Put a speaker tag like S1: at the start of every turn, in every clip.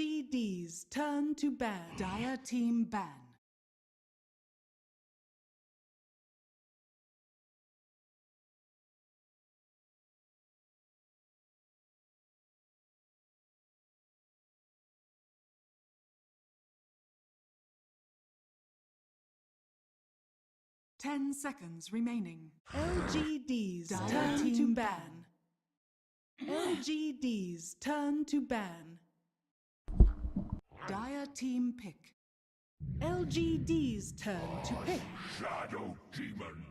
S1: LGD's turn to ban. Dire team ban. Ten seconds remaining. LGD's turn to ban. LGD's turn to ban. Dire team pick. LGD's turn to pick.
S2: Shadow Demon.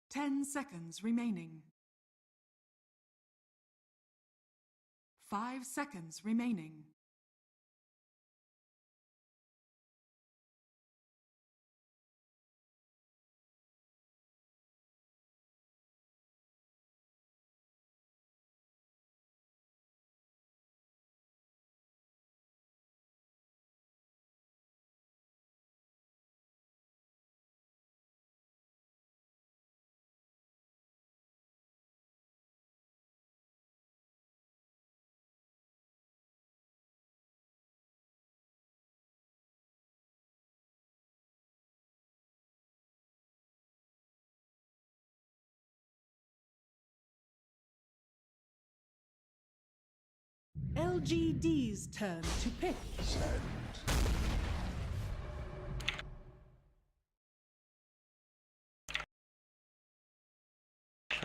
S1: Ten seconds remaining. 5 seconds remaining. LGD's turn to pick.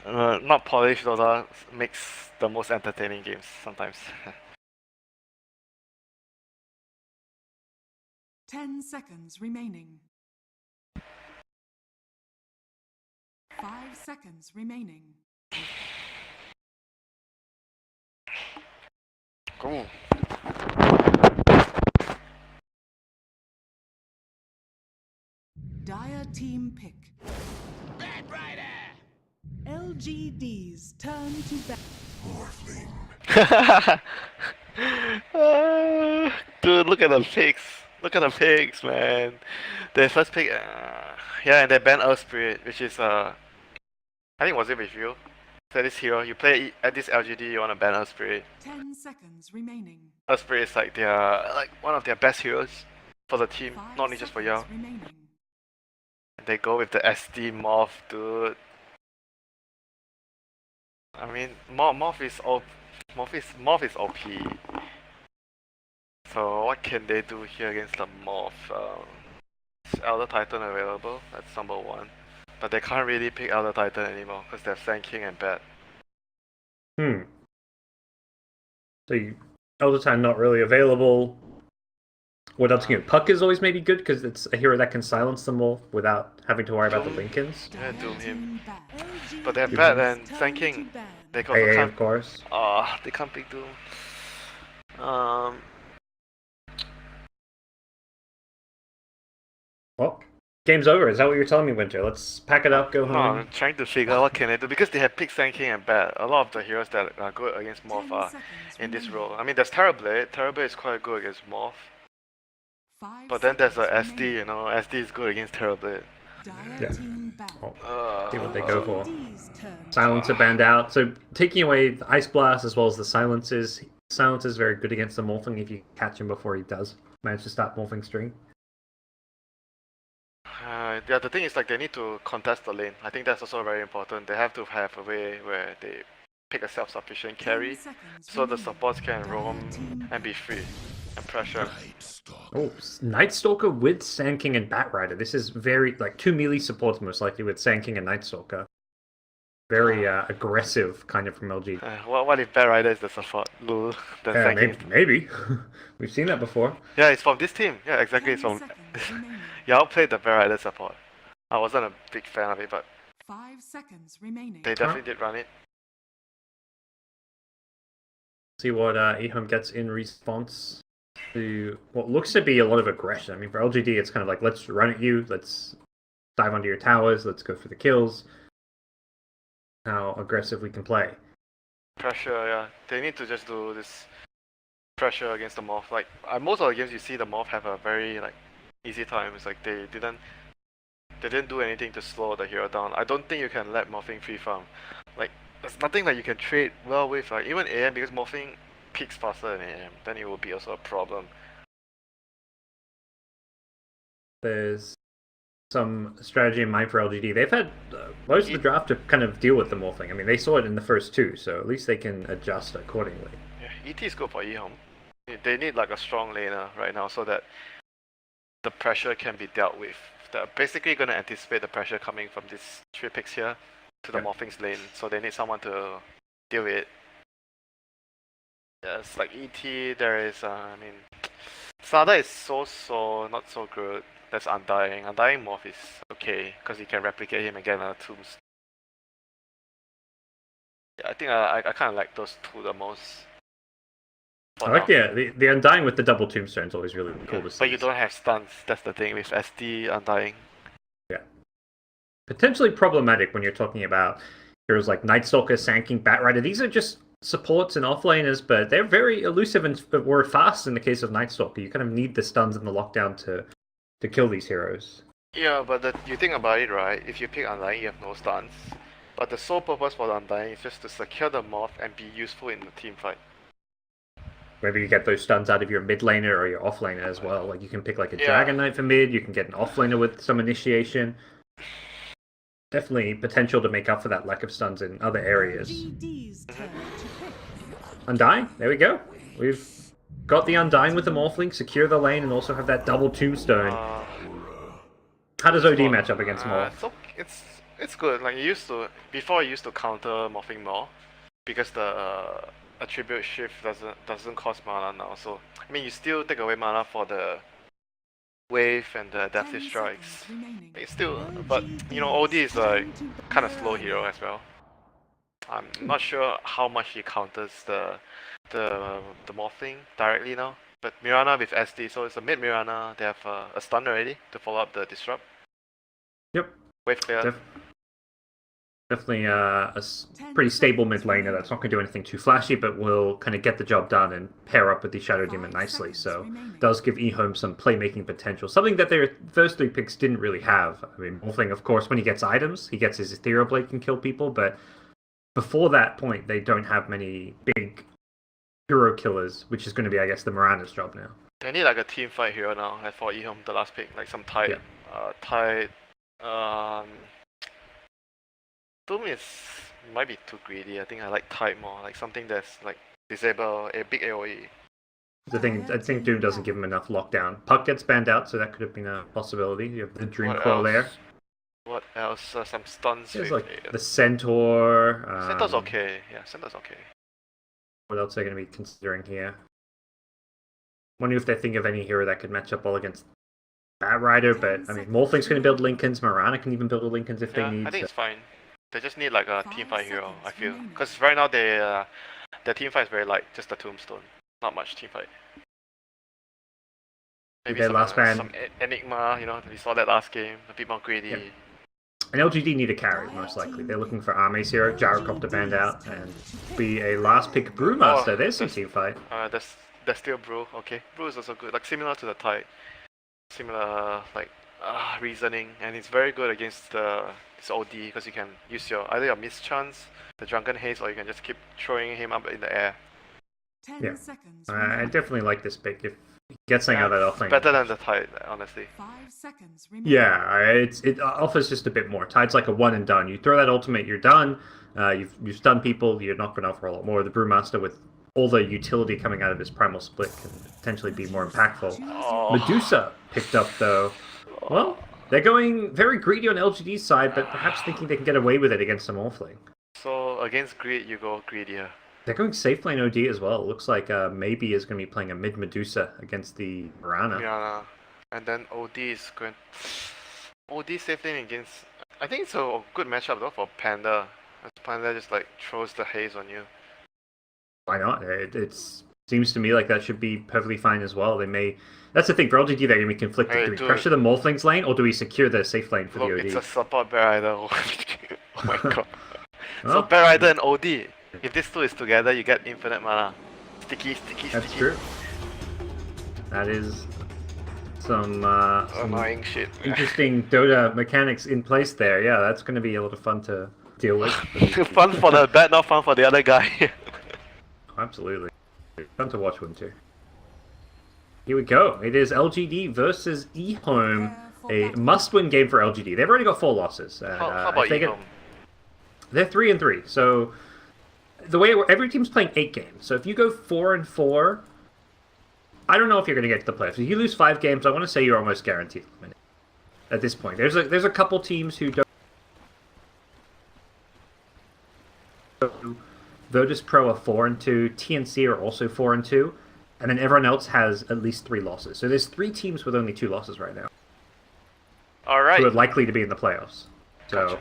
S3: Not polished, though, that makes the most entertaining games sometimes.
S1: 10 seconds remaining. 5 seconds remaining.
S3: Cool.
S1: Dire team pick.
S2: Bad Rider!
S1: LGD's turn to ban.
S2: Morphling.
S3: Dude, look at the picks. Look at the picks, man. Their first pick, yeah, and they banned Earth Spirit, which is I think was it with you? So this hero, you play at this LGD, you want to ban Earth Spirit.
S1: 10 seconds remaining.
S3: Earth Spirit is like one of their best heroes for the team,
S1: 5
S3: not only just for y'all.
S1: seconds remaining.
S3: And they go with the SD Morph, dude. I mean, Morph is OP. So what can they do here against the Morph? Is Elder Titan available? That's number one. But they can't really pick Elder Titan anymore because they have Sand King and Bat.
S4: So Elder Titan not really available. What else can you? Puck is always maybe good because it's a hero that can silence them all without having to worry about the Lincolns.
S3: Yeah, Doom him.
S1: LGD's
S3: But they have Bat and
S1: turn
S3: Sand
S1: to
S3: King.
S1: ban.
S3: They also
S4: AA,
S3: can't.
S4: of course.
S3: They can't pick Doom.
S4: Well, game's over. Is that what you're telling me, Winter? Let's pack it up, go
S3: No,
S4: home.
S3: I'm trying to figure out what can they do because they have picked Sand King and Bat. A lot of the heroes that are good against Morph
S1: 10
S3: are
S1: seconds
S3: in this
S1: remaining.
S3: role. I mean, there's Terrorblade. Terrorblade is quite good against Morph.
S1: 5
S3: But then there's a
S1: seconds
S3: SD,
S1: remaining.
S3: you know. SD is good against Terrorblade.
S1: Dire
S4: Yeah.
S1: team ban.
S4: See what they go for.
S1: LGD's turn.
S4: Silencer banned out. So taking away the Ice Blast as well as the silences. Silence is very good against the Morphling if you catch him before he does manage to start Morphing string.
S3: Yeah, the thing is like they need to contest the lane. I think that's also very important. They have to have a way where they pick a self-sufficient
S1: 10
S3: carry
S1: seconds
S3: so the
S1: remaining.
S3: supports can
S1: Dire
S3: roam
S1: team
S3: and be free and pressure.
S4: Oh, Night Stalker with Sand King and Bat Rider. This is very, like, 2 melee supports most likely with Sand King and Night Stalker. Very aggressive, kind of, from LG.
S3: What if Bat Rider is the support? Lul. Then Sand King is-
S4: Maybe. We've seen that before.
S3: Yeah, it's from this team. Yeah, exactly. It's
S1: 10
S3: from.
S1: seconds remaining.
S3: Y'all played the Bat Rider support. I wasn't a big fan of it, but
S1: 5 seconds remaining.
S3: they definitely did run it.
S4: See what EHOME gets in response to what looks to be a lot of aggression. I mean, for LGD, it's kind of like, let's run at you, let's dive onto your towers, let's go for the kills. How aggressive we can play.
S3: Pressure, yeah. They need to just do this pressure against the Morph. Like most of the games you see the Morph have a very like easy time. It's like they didn't do anything to slow the hero down. I don't think you can let Morphing free farm. Like there's nothing that you can trade well with. Like even AM, because Morphing peaks faster than AM, then it will be also a problem.
S4: There's some strategy in mind for LGD. They've had most of the draft to kind of deal with the morphing. I mean, they saw it in the first two, so at least they can adjust accordingly.
S3: Yeah, ET is good for EHOME. They need like a strong laner right now so that the pressure can be dealt with. They're basically going to anticipate the pressure coming from these 3 picks here to the Morphing's lane, so they need someone to deal with it. Yes, like ET, there is, I mean, Sada is so not so good. That's Undying. Undying Morph is okay, because you can replicate him and get another tombs. Yeah, I think I kind of like those two the most.
S4: I like the Undying with the double tombstone is always really cool to see.
S3: But you don't have stuns, that's the thing with SD Undying.
S4: Yeah. Potentially problematic when you're talking about heroes like Nightstalker, Sand King, Batrider. These are just supports and offlaners, but they're very elusive and were fast in the case of Nightstalker. You kind of need the stuns and the lockdown to kill these heroes.
S3: Yeah, but you think about it, right? If you pick Undying, you have no stuns. But the sole purpose for the Undying is just to secure the Morph and be useful in the team fight.
S4: Maybe you get those stuns out of your mid laner or your off laner as well. Like you can pick like a Dragon Knight for mid, you can get an off laner with some initiation. Definitely potential to make up for that lack of stuns in other areas. Undying, there we go. We've got the Undying with the Morphling, secure the lane, and also have that double tombstone. How does OD match up against Morph?
S3: It's good. Like before I used to counter Morphing more because the attribute shift doesn't cost mana now. So I mean, you still take away mana for the wave and the adaptive strikes. It's still, but you know, OD is like kind of slow hero as well. I'm not sure how much he counters the Morphing directly now. But Mirana with SD, so it's a mid Mirana. They have a stun already to follow up the disrupt.
S4: Yep.
S3: Wave clear.
S4: Definitely a pretty stable mid laner that's not going to do anything too flashy, but will kind of get the job done and pair up with the Shadow Demon nicely. So does give EHOME some playmaking potential, something that their first 3 picks didn't really have. I mean, Morphling, of course, when he gets items, he gets his Ethereal Blade, can kill people, but before that point, they don't have many big hero killers, which is going to be, I guess, the Mirana's job now.
S3: They need like a team fight hero now, like for EHOME, the last pick, like some tight, Doom might be too greedy. I think I like Tide more, like something that's like disable a big AoE.
S4: The thing, I think Doom doesn't give him enough lockdown. Puck gets banned out, so that could have been a possibility. You have the Dream Coil there.
S3: What else? Some stuns.
S4: There's like the Centaur.
S3: Centaur's okay. Yeah, Centaur's okay.
S4: What else are they going to be considering here? Wondering if they think of any hero that could match up well against Batrider, but I mean, Morphling's going to build Lincolns. Mirana can even build a Lincolns if they need.
S3: I think it's fine. They just need like a team fight hero, I feel. Because right now their team fight is very light, just a tombstone. Not much team fight. Maybe some Enigma, you know, we saw that last game, a bit more greedy.
S4: Yep. And LGD need a carry, most likely. They're looking for Armes hero, Gyrocopter banned out, and be a last pick Brewmaster. There's some team fight.
S3: There's still Brew, okay. Brew is also good, like similar to the Tide. Similar, like, reasoning, and it's very good against this OD because you can use either your mischance, the Drunken Haze, or you can just keep throwing him up in the air.
S4: Yeah, I definitely like this pick. If he gets something out of that offlane,
S3: better than the Tide, honestly.
S1: 5 seconds remaining.
S4: Yeah, it offers just a bit more. Tide's like a one and done. You throw that ultimate, you're done. You've stunned people. You're not going to offer a lot more. The Brewmaster with all the utility coming out of his Primal Split can potentially be more impactful. Medusa picked up though. Well, they're going very greedy on LGD's side, but perhaps thinking they can get away with it against some Morphling.
S3: So against greed, you go greedier.
S4: They're going safe lane OD as well. It looks like maybe is going to be playing a mid Medusa against the Mirana.
S3: Yeah, and then OD is going. OD safe lane against. I think it's a good matchup though for Panda. As Panda just like throws the haze on you.
S4: Why not? It seems to me like that should be perfectly fine as well. They may. That's the thing for LGD. They're going to be conflicted.
S3: Hey,
S4: do we pressure the Morphling's lane or do we secure the safe lane for the OD?
S3: It's a support Batrider. Oh my god.
S4: Well,
S3: So Batrider and OD. If these two is together, you get infinite mana. Sticky, sticky,
S4: That's
S3: sticky.
S4: true. That is some
S3: Annoying shit.
S4: interesting Dota mechanics in place there. Yeah, that's going to be a lot of fun to deal with.
S3: Fun for the bat, not fun for the other guy.
S4: Absolutely. Fun to watch one too. Here we go. It is LGD versus EHOME. A must-win game for LGD. They've already got 4 losses.
S3: How about EHOME?
S4: They're 3-3. So the way every team's playing 8 games. So if you go 4-4, I don't know if you're going to get to the playoffs. If you lose 5 games, I want to say you're almost guaranteed at this point. There's a couple teams who don't. Vods Pro are 4-2. TNC are also 4-2. And then everyone else has at least 3 losses. So there's 3 teams with only 2 losses right now.
S3: Alright.
S4: Who are likely to be in the playoffs. So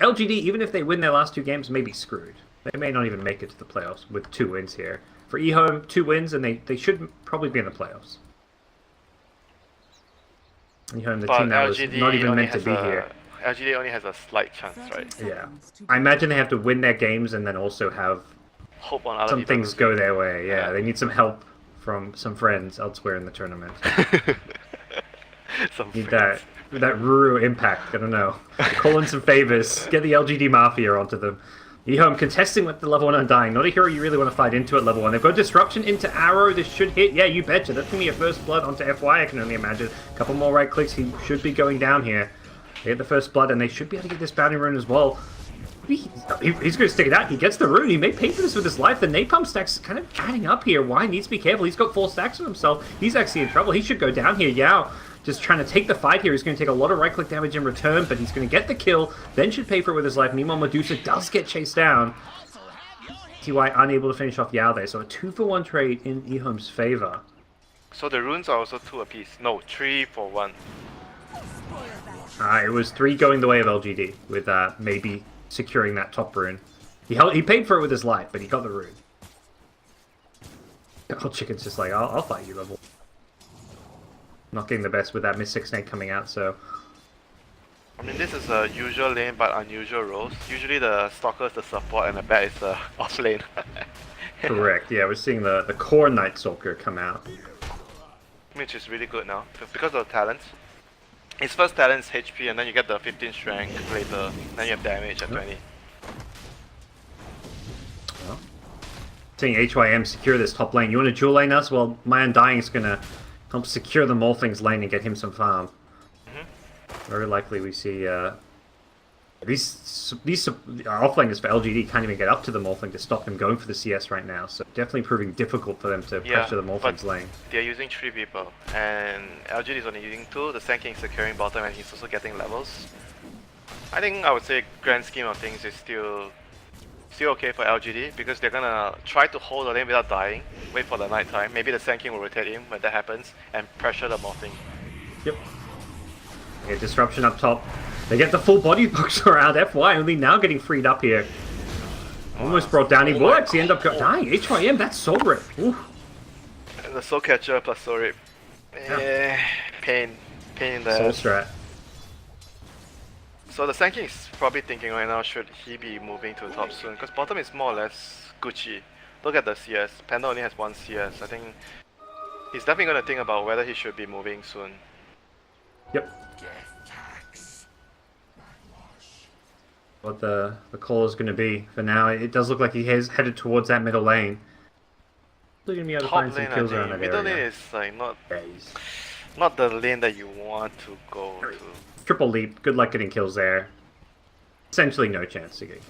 S3: Gotcha.
S4: LGD, even if they win their last 2 games, may be screwed. They may not even make it to the playoffs with 2 wins here. For EHOME, 2 wins, and they should probably be in the playoffs. EHOME, the team that was not even meant to be here.
S3: LGD only has a slight chance, right?
S4: Yeah. I imagine they have to win their games and then also have
S3: Hope on other
S4: some
S3: people
S4: things
S3: to-
S4: go their way. Yeah,
S3: Yeah.
S4: they need some help from some friends elsewhere in the tournament.
S3: Some
S4: Need
S3: friends.
S4: that Ruru impact. I don't know. Call in some favors. Get the LGD Mafia onto them. EHOME contesting with the level 1 Undying. Not a hero you really want to fight into at level 1. They've got Disruption into Arrow. This should hit. Yeah, you betcha. That's going to be a first blood onto FY, I can only imagine. A couple more right clicks. He should be going down here. They get the first blood, and they should be able to get this bounty rune as well. He's going to stick it out. He gets the rune. He may pay for this with his life. The napalm stack's kind of adding up here. Why needs to be careful. He's got 4 stacks of himself. He's actually in trouble. He should go down here. Yao just trying to take the fight here. He's going to take a lot of right-click damage in return, but he's going to get the kill, then should pay for it with his life. Meanwhile, Medusa does get chased down. TY unable to finish off Yao there. So a 2-for-1 trade in EHOME's favor.
S3: So the runes are also 2 apiece. No, 3 for 1.
S4: It was 3 going the way of LGD, with maybe securing that top rune. He paid for it with his life, but he got the rune. Oh, Chicken's just like, I'll fight you, level. Not getting the best with that Mystic Snake coming out, so...
S3: I mean, this is a usual lane but unusual roles. Usually the Stalker is the support and the bat is the off lane.
S4: Correct, yeah, we're seeing the core Night Stalker come out.
S3: Which is really good now, because of the talents. His first talent is HP and then you get the 15 strength later, then you have damage at 20.
S4: Well, seeing HYM secure this top lane. You want to dual lane us? Well, my Undying is going to help secure the Morphling's lane and get him some farm. Very likely we see these offlaners for LGD can't even get up to the Morphling to stop them going for the CS right now. So definitely proving difficult for them to pressure the Morphling's lane.
S3: They're using 3 people and LGD is only using 2. The Sand King is securing bottom and he's also getting levels. I think I would say grand scheme of things is still okay for LGD because they're gonna try to hold the lane without dying, wait for the night time. Maybe the Sand King will rotate in when that happens and pressure the Morphling.
S4: Yep. They get disruption up top. They get the full body box around FY, only now getting freed up here. Almost brought down. He works. He ended up dying. HYM, that's Soul Rip. Ooh.
S3: And the Soul Catcher plus Soul Rip. Pain in the
S4: Soul
S3: ass.
S4: strat.
S3: So the Sand King is probably thinking right now, should he be moving to the top soon? Because bottom is more or less Gucci. Look at the CS. Panda only has 1 CS. I think he's definitely going to think about whether he should be moving soon.
S4: Yep. What the call is going to be for now. It does look like he has headed towards that middle lane. Still going to be able to find
S3: Top
S4: some
S3: lane, I
S4: kills around
S3: think.
S4: that
S3: Middle lane
S4: area.
S3: is like
S4: Yeah, he's
S3: not the lane that you want to go to.
S4: triple leap. Good luck getting kills there. Essentially no chance to get.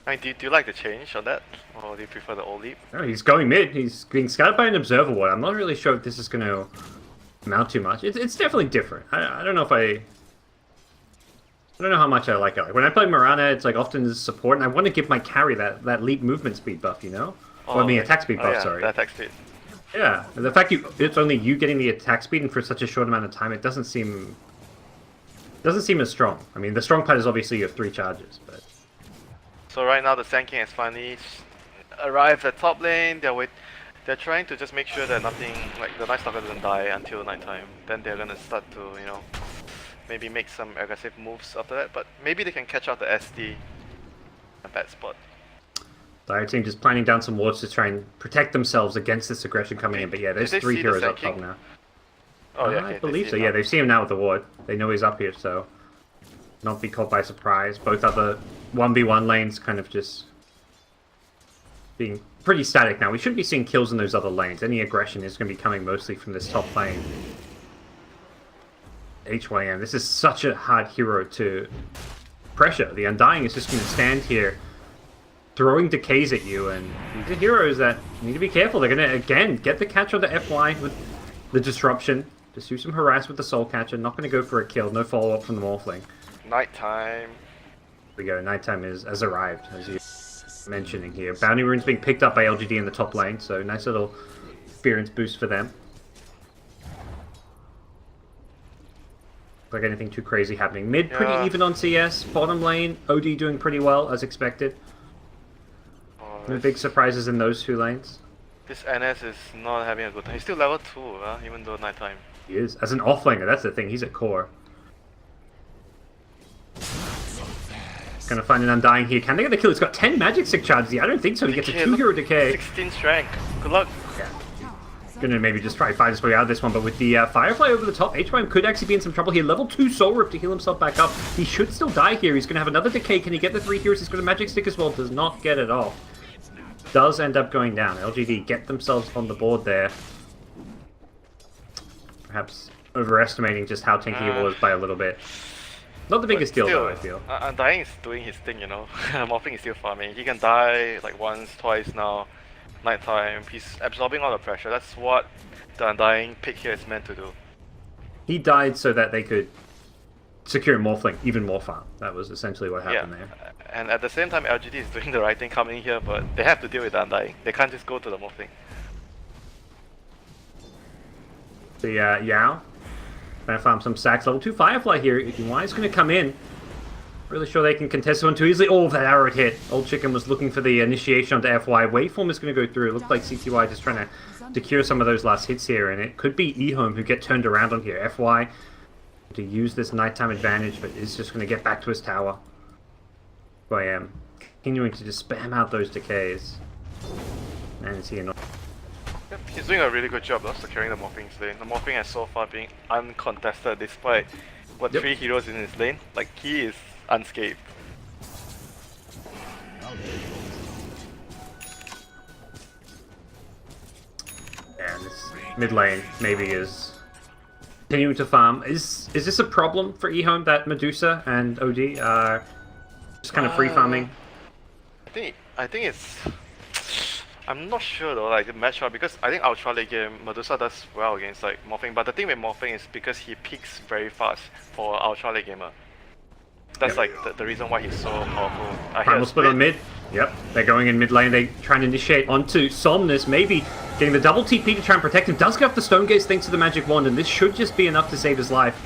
S3: I mean, do you like the change on that? Or do you prefer the old leap?
S4: Oh, he's going mid. He's being scouted by an observer ward. I'm not really sure if this is going to amount too much. It's definitely different. I don't know if I don't know how much I like it. Like when I play Mirana, it's like often as support, and I want to give my carry that leap movement speed buff, you know? Or I mean attack speed buff,
S3: yeah,
S4: sorry.
S3: the attack speed.
S4: Yeah, the fact it's only you getting the attack speed and for such a short amount of time, it doesn't seem as strong. I mean, the strong part is obviously you have 3 charges, but
S3: So right now the Sand King has finally arrived at top lane. They're trying to just make sure that nothing, like the Night Stalker doesn't die until nighttime. Then they're gonna start to, you know, maybe make some aggressive moves after that. But maybe they can catch out the SD. A bad spot.
S4: Dire team just planning down some wards to try and protect themselves against this aggression coming in. But yeah, there's
S3: Did they
S4: 3
S3: see the
S4: heroes up
S3: Sand
S4: top
S3: King?
S4: now.
S3: Oh yeah,
S4: I
S3: okay,
S4: believe
S3: see
S4: so.
S3: it
S4: Yeah,
S3: now.
S4: they see him now with the ward. They know he's up here, so not be caught by surprise. Both other 1v1 lanes kind of just being pretty static now. We shouldn't be seeing kills in those other lanes. Any aggression is going to be coming mostly from this top lane. HYM, this is such a hard hero to pressure. The Undying is just going to stand here throwing decays at you, and these are heroes that need to be careful. They're going to, again, get the catch on the FY with the disruption. Just do some harass with the soul catcher. Not going to go for a kill. No follow-up from the Morphling.
S3: Nighttime.
S4: Here we go. Nighttime has arrived, as you're mentioning here. Bounty runes being picked up by LGD in the top lane, so nice little experience boost for them. Like anything too crazy happening. Mid pretty
S3: Yeah.
S4: even on CS. Bottom lane, OD doing pretty well as expected.
S3: Oh,
S4: No
S3: this,
S4: big surprises in those 2 lanes.
S3: this NS is not having a good time. He's still level 2, even though nighttime.
S4: He is. As an offlaner, that's the thing. He's at core. Gonna find an Undying here. Can they get the kill? He's got 10 magic stick charges. I don't think so. He gets a
S3: Decay,
S4: 2
S3: look,
S4: hero decay.
S3: 16 strength. Good luck.
S4: Yeah. Gonna maybe just try to find his way out of this one, but with the Firefly over the top, HYM could actually be in some trouble here. Level 2 Soul Rip to heal himself back up. He should still die here. He's gonna have another decay. Can he get the 3 heroes? He's got a magic stick as well. Does not get it off. Does end up going down. LGD get themselves on the board there. Perhaps overestimating just how tanky he was by a little bit. Not the biggest deal, though, I feel.
S3: Undying is doing his thing, you know. Morphing is still farming. He can die like once, twice now. Nighttime. He's absorbing all the pressure. That's what the Undying pick here is meant to do.
S4: He died so that they could secure Morphling even more farm. That was essentially what happened there.
S3: And at the same time, LGD is doing the right thing coming here, but they have to deal with the Undying. They can't just go to the Morphling.
S4: The Yao trying to farm some sacks. Level 2 Firefly here. EY is going to come in. Really sure they can contest one too easily. Oh, that arrow hit. Old Chicken was looking for the initiation onto FY. Waveform is going to go through. It looked like CTY just trying to secure some of those last hits here, and it could be EHOME who get turned around on here. FY to use this nighttime advantage, but is just going to get back to his tower. I am continuing to just spam out those decays. And is he annoyed?
S3: Yep, he's doing a really good job of securing the Morphing's lane. The Morphing has so far been uncontested despite what 3 heroes in his lane. Like, he is unscathed.
S4: And this mid lane maybe is continuing to farm. Is this a problem for EHOME that Medusa and OD are just kind of free farming?
S3: I think it's... I'm not sure though, like the matchup, because I think Ultra late game, Medusa does well against like Morphing, but the thing with Morphing is because he peaks very fast for Ultra late gamer. That's like the reason why he's so powerful.
S4: Primal split on mid. Yep, they're going in mid lane. They try and initiate onto Somnus, maybe getting the double TP to try and protect him. Does get off the Stone Gaze thanks to the Magic Wand, and this should just be enough to save his life.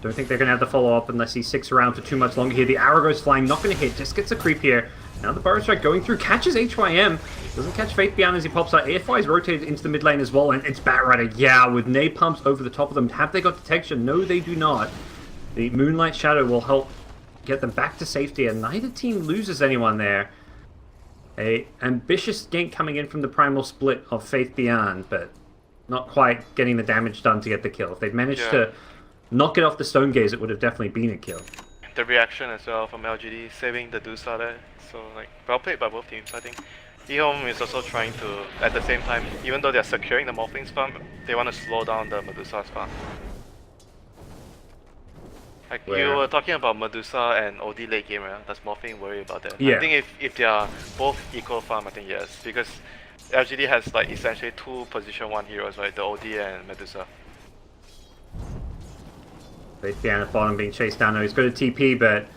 S4: Don't think they're going to have the follow-up unless he sticks around for too much longer here. The arrow goes flying, not going to hit, just gets a creep here. Now the Burrow Strike going through, catches HYM. Doesn't catch Faith Beyond as he pops out. AFY is rotated into the mid lane as well, and it's Batrider, yeah, with napalms over the top of them. Have they got detection? No, they do not. The Moonlight Shadow will help get them back to safety, and neither team loses anyone there. A ambitious gank coming in from the Primal Split of Faith Beyond, but not quite getting the damage done to get the kill. If they'd managed to not get off the Stone Gaze, it would have definitely been a kill.
S3: The reaction as well from LGD, saving the Dusa there. So like, well played by both teams, I think. EHOME is also trying to, at the same time, even though they're securing the Morphing's farm, they want to slow down the Medusa's farm. Like, you were talking about Medusa and OD late game, right? Does Morphing worry about that?
S4: Yeah.
S3: I think if they are both equal farm, I think yes. Because LGD has like essentially 2 position 1 heroes, right? The OD and Medusa.
S4: Faith Beyond at bottom being chased down now. He's got a TP, but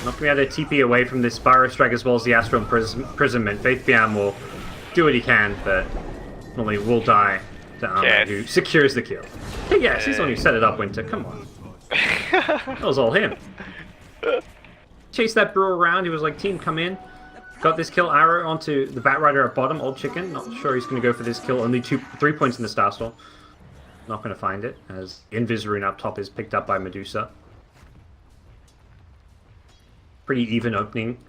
S4: not going to be able to TP away from this Burrow Strike as well as the Astral Imprisonment. Faith Beyond will do what he can, but normally will die to Ahmed, who secures the kill. Hey, yes, he's the one who set it up, Winter. Come on. That was all him. Chased that Brew around. He was like, team, come in. Got this kill. Arrow onto the Batrider at bottom. Old Chicken. Not sure he's going to go for this kill. Only 3 points in the Star Storm. Not going to find it, as Invis Rune up top is picked up by Medusa. Pretty even opening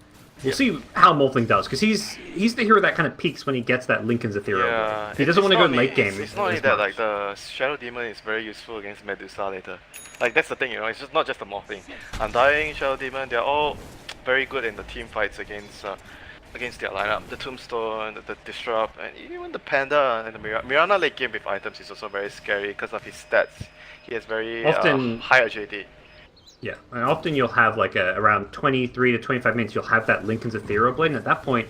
S4: We'll see how Morphling does, because he's the hero that kind of peaks when he gets that Linken's Ethereal.
S3: Yeah,
S4: He doesn't want to go late game.
S3: It's not only that, like the Shadow Demon is very useful against Medusa later. Like that's the thing, you know. It's just not just the Morphling. Undying, Shadow Demon, they're all very good in the team fights against their lineup. The Tombstone, the Disrupt, and even the Panda and the Mirana late game with items is also very scary because of his stats. He has very high LGD.
S4: Yeah, and often you'll have like around 23 to 25 minutes, you'll have that Linken's Ethereal Blade, and at that point,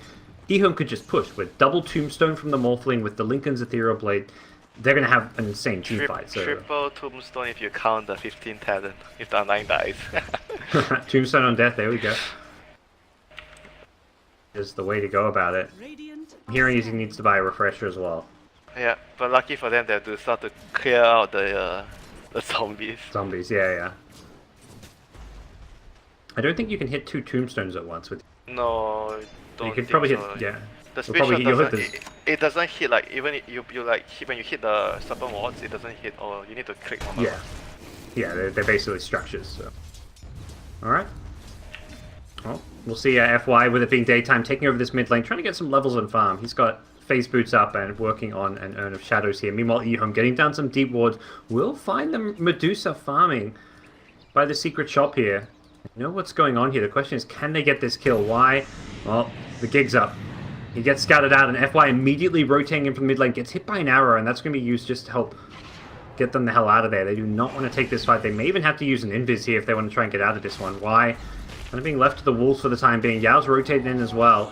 S4: EHOME could just push with double Tombstone from the Morphling with the Linken's Ethereal Blade. They're going to have an insane team fight. So.
S3: Triple Tombstone if you count the 15 talent, if the Undying dies.
S4: Tombstone on death, there we go. Is the way to go about it. I'm hearing he needs to buy a refresher as well.
S3: Yeah, but lucky for them, they have to start to clear out the zombies.
S4: Zombies, yeah. I don't think you can hit 2 tombstones at once with.
S3: No, don't.
S4: You can
S3: think
S4: probably
S3: so.
S4: hit, yeah.
S3: The speed shot doesn't. It doesn't hit like even if you like when you hit the serpent wards, it doesn't hit. Or you need to click on.
S4: Yeah, they're basically structures. So. All right. Well, we'll see FY with it being daytime taking over this mid lane, trying to get some levels on farm. He's got phase boots up and working on an Urn of Shadows here. Meanwhile, EHOME getting down some deep wards will find the Medusa farming by the secret shop here. You know what's going on here. The question is, can they get this kill? Why? Well, the gig's up. He gets scouted out, and FY immediately rotating in from mid lane, gets hit by an arrow, and that's going to be used just to help get them the hell out of there. They do not want to take this fight. They may even have to use an invis here if they want to try and get out of this one. Why? Kind of being left to the wolves for the time being. Yao's rotated in as well.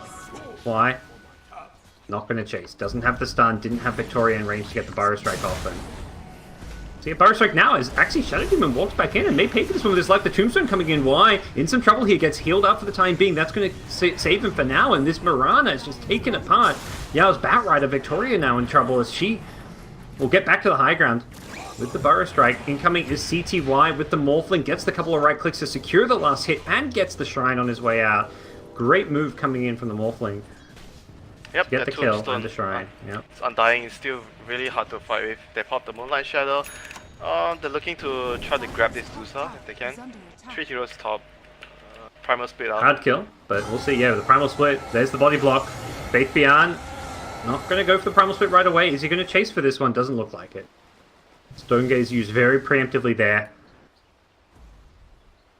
S4: Why? Not going to chase. Doesn't have the stun, didn't have Victoria in range to get the Burrow Strike off him. See, a Burrow Strike now as actually Shadow Demon walks back in and may pay for this one with his life. The Tombstone coming in. Why? In some trouble here. Gets healed up for the time being. That's going to save him for now. And this Mirana is just taken apart. Yao's Batrider Victoria now in trouble as she will get back to the high ground with the Burrow Strike. Incoming is CTY with the Morphling. Gets the couple of right clicks to secure the last hit and gets the Shrine on his way out. Great move coming in from the Morphling.
S3: Yep,
S4: get the kill and the Shrine. Yep.
S3: Undying is still really hard to fight with. They pop the Moonlight Shadow. They're looking to try to grab this Dusa if they can. 3 heroes top. Primal Split out.
S4: Hard kill, but we'll see. Yeah, the Primal Split. There's the body block. Faith Beyond. Not going to go for the Primal Split right away. Is he going to chase for this one? Doesn't look like it. Stone Gaze used very preemptively there.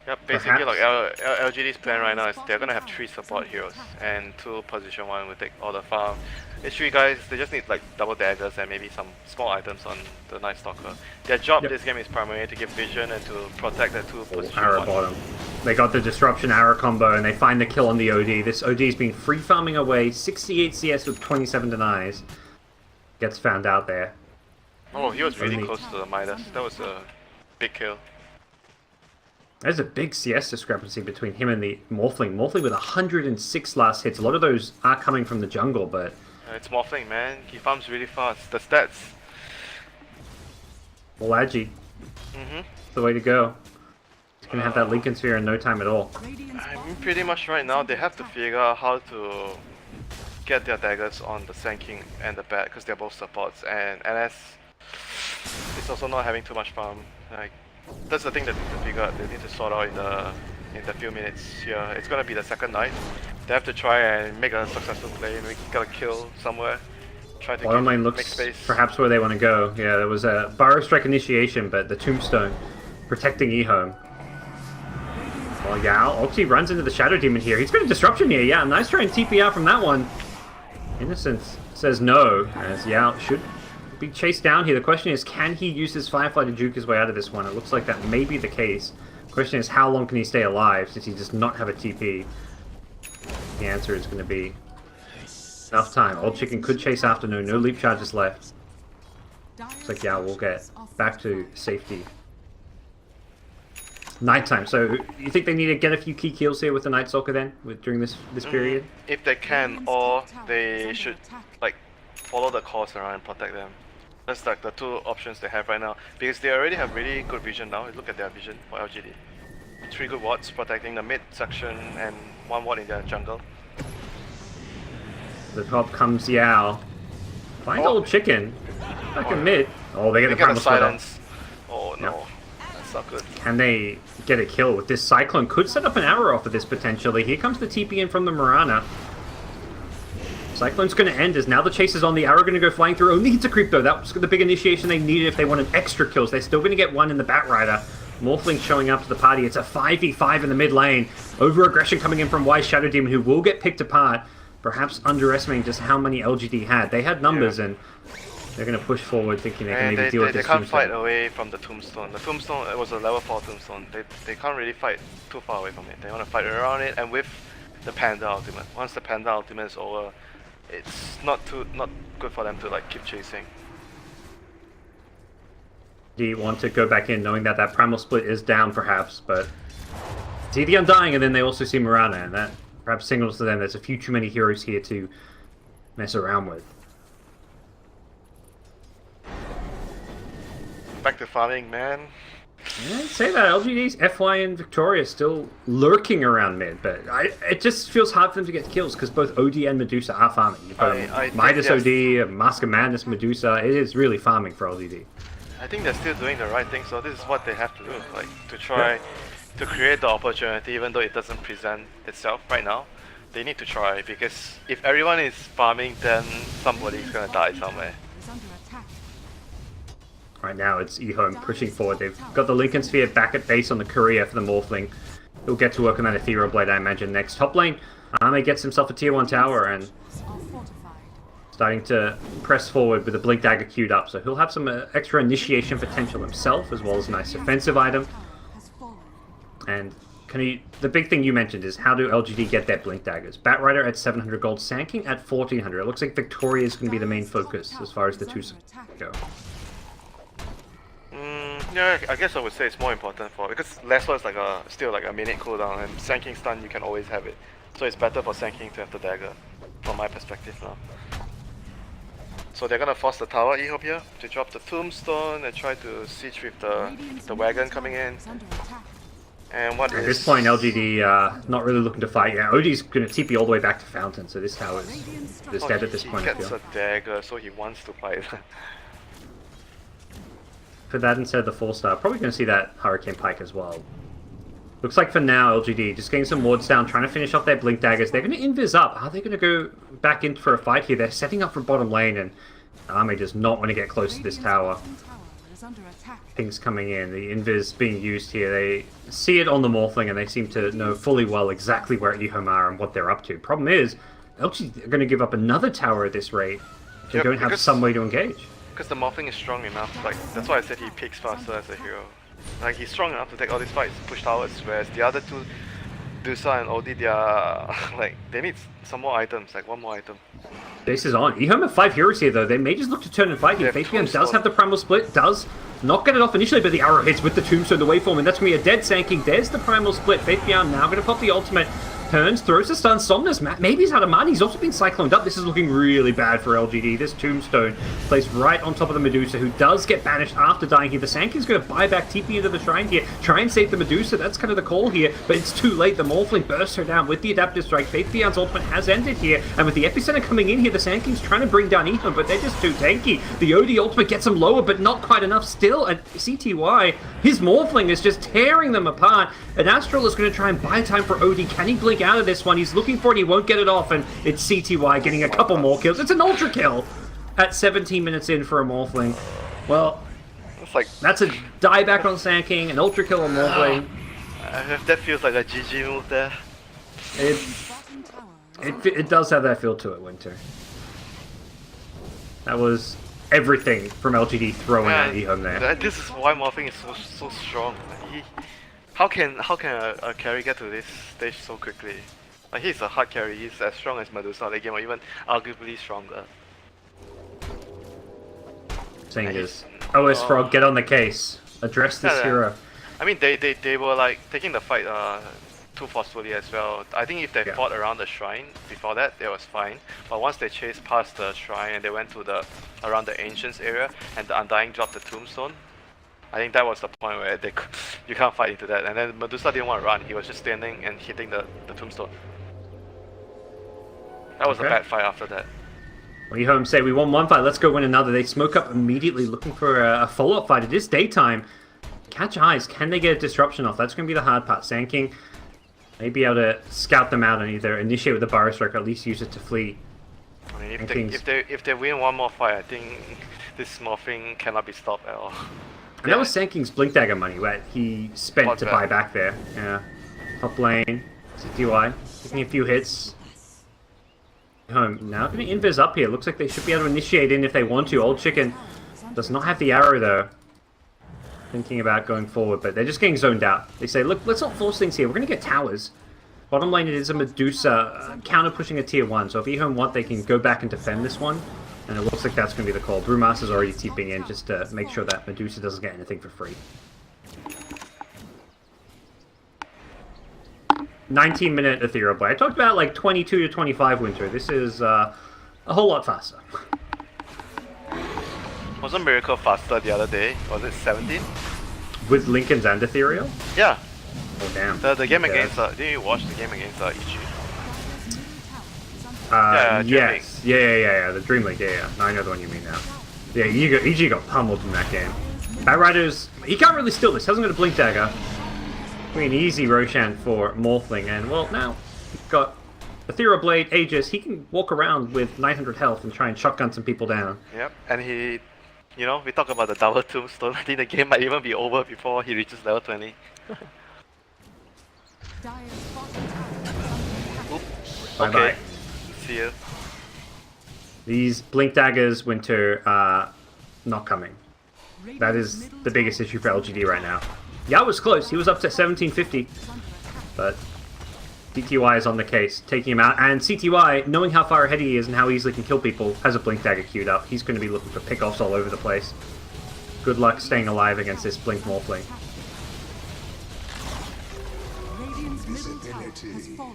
S3: Yep, basically like LGD's plan right now is they're gonna have 3 support heroes and 2 position 1 will take all the farm. These 3 guys, they just need like double daggers and maybe some small items on the Night Stalker. Their job this game is primarily to give vision and to protect the 2 position
S4: arrow
S3: 1.
S4: Bottom. They got the disruption arrow combo and they find the kill on the OD. This OD's been free farming away, 68 CS with 27 denies. Gets found out there.
S3: Oh, he was really close to the Midas. That was a big kill.
S4: There's a big CS discrepancy between him and the Morphling. Morphling with 106 last hits. A lot of those are coming from the jungle, but...
S3: it's Morphling, man. He farms really fast. The stats.
S4: Well, Agi. The way to go. He's going to have that Lincoln Sphere in no time at all.
S3: I mean, pretty much right now, they have to figure out how to get their daggers on the Sand King and the Bat, because they're both supports. And NS is also not having too much farm. Like, that's the thing that they need to figure out. They need to sort out in the few minutes here. It's gonna be the second night. They have to try and make a successful play, get a kill somewhere. Try to
S4: Bottom lane looks space. Perhaps where they want to go. Yeah, there was a Burrow Strike initiation, but the Tombstone protecting EHOME. Well, Yao Oxy runs into the Shadow Demon here. He's got a disruption here. Yeah, nice try and TP out from that one. Innocence says no, as Yao should be chased down here. The question is, can he use his Firefly to juke his way out of this one? It looks like that may be the case. The question is, how long can he stay alive since he does not have a TP? The answer is going to be enough time. Old Chicken could chase after. No leap charges left. Looks like Yao will get back to safety. Nighttime. So you think they need to get a few key kills here with the Night Stalker then, during this period?
S3: If they can, or they should like follow the course around and protect them. That's like the 2 options they have right now, because they already have really good vision now. Look at their vision for LGD. 3 good wards protecting the mid section and 1 ward in their jungle.
S4: The top comes Yao. Find Old Chicken. Back in mid. Oh, they get the Primal Split
S3: silence. Oh no. It's not good.
S4: Can they get a kill with this Cyclone? Could set up an arrow off of this potentially. Here comes the TP in from the Mirana. Cyclone's going to end as now the chase is on. The arrow going to go flying through. Only hits a creep though. That was the big initiation they needed if they wanted extra kills. They're still going to get one in the Batrider. Morphling showing up to the party. It's a 5v5 in the mid lane. Over-aggression coming in from Wise Shadow Demon, who will get picked apart. Perhaps underestimating just how many LGD had. They had numbers, and they're going to push forward thinking they can maybe deal with this
S3: They can't
S4: Tombstone.
S3: fight away from the Tombstone. The Tombstone, it was a level 4 Tombstone. They can't really fight too far away from it. They want to fight around it, and with the Panda Ultimate. Once the Panda Ultimate is over, it's not good for them to like keep chasing.
S4: Do you want to go back in knowing that that Primal Split is down perhaps, but see the Undying and then they also see Mirana, and that perhaps signals to them there's a few too many heroes here to mess around with.
S3: Back to farming, man.
S4: Yeah, I'd say that LGD's FY and Victoria still lurking around mid, but it just feels hard for them to get kills because both OD and Medusa are farming. You've got Midas
S3: yes.
S4: OD, Mask of Madness, Medusa. It is really farming for LGD.
S3: I think they're still doing the right thing, so this is what they have to do, like to try to create the opportunity even though it doesn't present itself right now. They need to try, because if everyone is farming, then somebody's gonna die somewhere.
S4: Right now it's EHOME pushing forward. They've got the Lincoln Sphere back at base on the Courier for the Morphling. He'll get to work on that Ethereal Blade, I imagine, next. Top lane, Ame gets himself a tier 1 tower and starting to press forward with the Blink Dagger queued up, so he'll have some extra initiation potential himself, as well as a nice defensive item. And the big thing you mentioned is how do LGD get their Blink Daggers? Batrider at 700 gold, Sand King at 1400. It looks like Victoria is going to be the main focus as far as the two go.
S3: Yeah, I guess I would say it's more important because Lesler is like still like a minute cooldown, and Sand King stun you can always have it. So it's better for Sand King to have the dagger, from my perspective now. So they're gonna force the tower EHOME here to drop the Tombstone and try to siege with the wagon coming in. And
S4: At this point, LGD not really looking to fight. Yeah, OD's going to TP all the way back to Fountain, so this tower is dead at this point.
S3: He gets a dagger, so he wants to fight.
S4: For that instead of the 4-star, probably going to see that Hurricane Pike as well. Looks like for now, LGD just getting some wards down, trying to finish off their Blink Daggers. They're going to invis up. Are they going to go back in for a fight here? They're setting up for bottom lane, and Ame does not want to get close to this tower. Things coming in, the invis being used here. They see it on the Morphling, and they seem to know fully well exactly where EHOME are and what they're up to. Problem is, LGD are going to give up another tower at this rate. They don't have some way to engage.
S3: Because the Morphling is strong enough, like that's why I said he picks faster as a hero. Like he's strong enough to take all these fights, push towers, whereas the other two, Dusa and OD, they are like they need some more items, like one more item.
S4: This is on. EHOME have 5 heroes here though. They may just look to turn and fight here. FaceBM does have the Primal Split, does not get it off initially, but the arrow hits with the Tombstone, the waveform, and that's going to be a dead Sand King. There's the Primal Split. FaceBM now going to pop the ultimate. Turns, throws a stun, Somnus, maybe he's out of mana, he's also been cycloned up. This is looking really bad for LGD. This Tombstone placed right on top of the Medusa, who does get banished after dying here. The Sand King's going to buy back TP into the Shrine here, try and save the Medusa. That's kind of the call here, but it's too late. The Morphling bursts her down with the Adaptive Strike. Faith Beyond's ultimate has ended here, and with the Epicenter coming in here, the Sand King's trying to bring down EHOME, but they're just too tanky. The OD ultimate gets him lower, but not quite enough still, and CTY, his Morphling is just tearing them apart, and Astral is going to try and buy time for OD. Can he blink out of this one? He's looking for it, he won't get it off, and it's CTY getting a couple more kills. It's an ultra kill at 17 minutes in for a Morphling. Well, that's a dieback on Sand King, an ultra kill on Morphling.
S3: That feels like a GG move there.
S4: It does have that feel to it, Winter. That was everything from LGD throwing at EHOME there.
S3: This is why Morphling is so strong. How can a carry get to this stage so quickly? Like he's a hard carry, he's as strong as Medusa late game, or even arguably stronger.
S4: Saying this, OS Frog, get on the case. Address this hero.
S3: I mean, they were like taking the fight too forcefully as well. I think if they fought around the shrine before that, it was fine. But once they chased past the shrine and they went to around the Ancients area, and the Undying dropped the Tombstone, I think that was the point where you can't fight into that. And then Medusa didn't want to run, he was just standing and hitting the Tombstone. That was a bad fight after that.
S4: Well, EHOME say, we won one fight, let's go win another. They smoke up immediately looking for a follow-up fight. It is daytime. Catch eyes. Can they get a disruption off? That's going to be the hard part. Sand King may be able to scout them out and either initiate with the Burrow Strike or at least use it to flee.
S3: I mean, if they win one more fight, I think this Morphing cannot be stopped at all.
S4: And that was Sand King's Blink Dagger money that he spent to buy back there. Yeah. Top lane. CTY. Taking a few hits. Home. Now going to invis up here. Looks like they should be able to initiate in if they want to. Old Chicken does not have the arrow though. Thinking about going forward, but they're just getting zoned out. They say, look, let's not force things here. We're going to get towers. Bottom lane, it is a Medusa counter pushing a tier 1. So if EHOME want, they can go back and defend this one. And it looks like that's going to be the call. Brewmaster's already TPing in just to make sure that Medusa doesn't get anything for free. 19-minute Ethereal Blade. I talked about like 22 to 25 winter. This is a whole lot faster.
S3: Wasn't Miracle faster the other day? Was it 17?
S4: With Lincoln's and Ethereal?
S3: Yeah.
S4: Oh, damn.
S3: The game against... did you watch the game against EG?
S4: Yes. Yeah. The Dream League, yeah. I know the one you mean now. Yeah, EG got pummeled in that game. Outriders, he can't really steal this. Hasn't got a Blink Dagger. I mean, easy Roshan for Morphling, and well, now he's got Ethereal Blade, Aegis. He can walk around with 900 health and try and shotgun some people down.
S3: Yep, and he... You know, we talk about the double tombstone. I think the game might even be over before he reaches level 20.
S4: Bye-bye.
S3: See you.
S4: These Blink Daggers, Winter, are not coming. That is the biggest issue for LGD right now. Yao was close. He was up to 1750. But CTY is on the case, taking him out. And CTY, knowing how far ahead he is and how easily he can kill people, has a Blink Dagger queued up. He's going to be looking for pickoffs all over the place. Good luck staying alive against this Blink Morphling.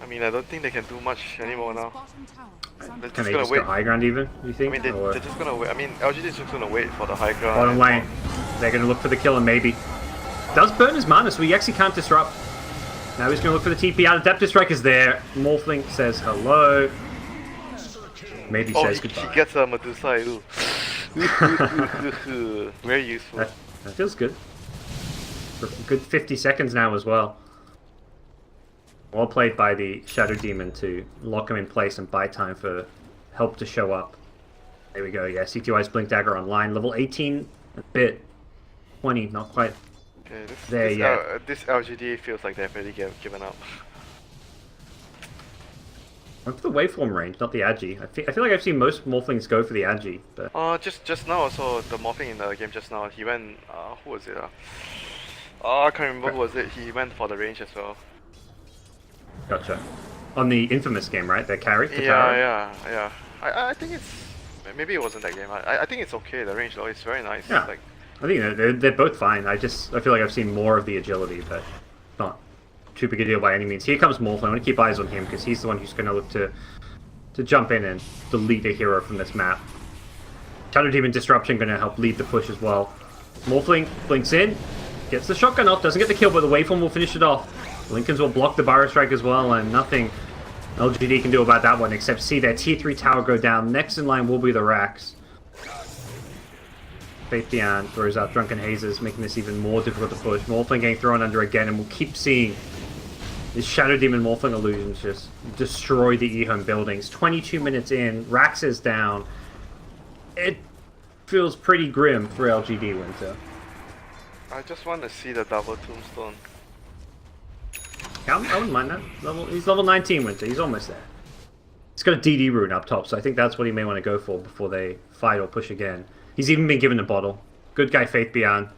S3: I mean, I don't think they can do much anymore now.
S4: Can they just go high ground even, you think?
S3: I mean, they're just gonna wait. I mean, LGD is just gonna wait for the high ground.
S4: Bottom lane. They're gonna look for the kill and maybe. Does burn his mana, so he actually can't disrupt. Now he's gonna look for the TP out. Adeptus Strike is there. Morphling says hello. Maybe says goodbye.
S3: He gets a Medusa too. Very useful.
S4: That feels good. For a good 50 seconds now as well. Well played by the Shadow Demon to lock him in place and buy time for help to show up. There we go, yeah, CTY's Blink Dagger online. Level 18, a bit. 20, not quite there yet.
S3: This LGD feels like they've already given up.
S4: Went for the waveform range, not the Agi. I feel like I've seen most Morphlings go for the Agi, but...
S3: just now, so the Morphling in the game just now, he went, who was it? I can't remember who was it, he went for the range as well.
S4: Gotcha. On the infamous game, right? They carry?
S3: Yeah. I think it's... Maybe it wasn't that game. I think it's okay, the range though, it's very nice.
S4: Yeah.
S3: Like,
S4: I think they're both fine. I feel like I've seen more of the agility, but not too big a deal by any means. Here comes Morphling. I want to keep eyes on him because he's the one who's going to look to jump in and delete a hero from this map. Shadow Demon Disruption going to help lead the push as well. Morphling blinks in, gets the shotgun off, doesn't get the kill, but the waveform will finish it off. Lincolns will block the Burrow Strike as well, and nothing LGD can do about that one except see their tier 3 tower go down. Next in line will be the Rax. Faith Beyond throws out Drunken Hazes, making this even more difficult to push. Morphling getting thrown under again, and we'll keep seeing these Shadow Demon Morphling illusions just destroy the EHOME buildings. 22 minutes in, Rax is down. It feels pretty grim for LGD Winter.
S3: I just want to see the double tombstone.
S4: I wouldn't mind that. He's level 19 Winter, he's almost there. He's got a DD rune up top, so I think that's what he may want to go for before they fight or push again. He's even been given a bottle. Good guy Faith Beyond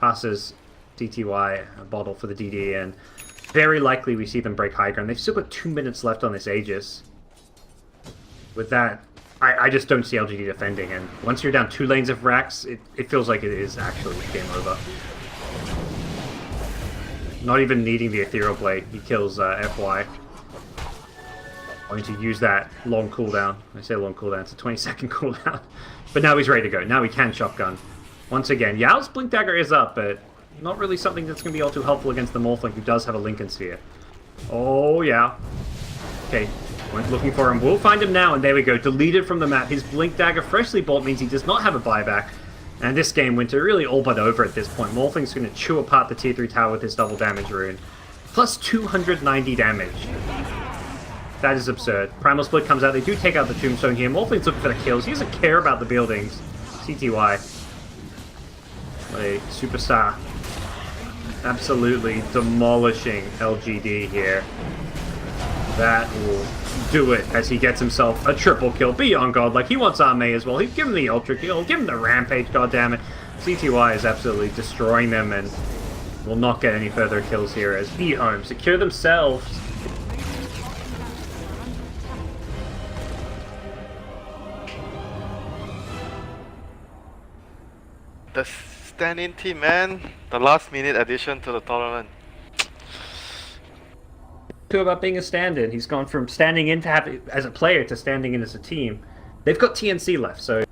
S4: passes DTY a bottle for the DD, and very likely we see them break high ground. They've still got 2 minutes left on this Aegis. With that, I just don't see LGD defending, and once you're down 2 lanes of Rax, it feels like it is actually game over. Not even needing the Ethereal Blade, he kills FY. Going to use that long cooldown. I say long cooldown, it's a 20-second cooldown. But now he's ready to go. Now he can shotgun. Once again, Yao's Blink Dagger is up, but not really something that's going to be all too helpful against the Morphling, who does have a Lincoln Sphere. Oh, yeah. Okay, went looking for him. We'll find him now, and there we go. Deleted from the map. His Blink Dagger, freshly bought, means he does not have a buyback. And this game went to really all but over at this point. Morphling's going to chew apart the tier 3 tower with his double damage rune. Plus 290 damage. That is absurd. Primal Split comes out. They do take out the Tombstone here. Morphling's looking for the kills. He doesn't care about the buildings. CTY. What a superstar. Absolutely demolishing LGD here. That will do it as he gets himself a triple kill. Beyond God, like he wants Arme as well. He'd give him the ultra kill, give him the rampage, goddammit. CTY is absolutely destroying them and will not get any further kills here as EHOME secure themselves.
S3: The stand-in team, man. The last-minute addition to the tournament.
S4: About being a stand-in. He's gone from standing in to have as a player to standing in as a team. They've got TNC left, so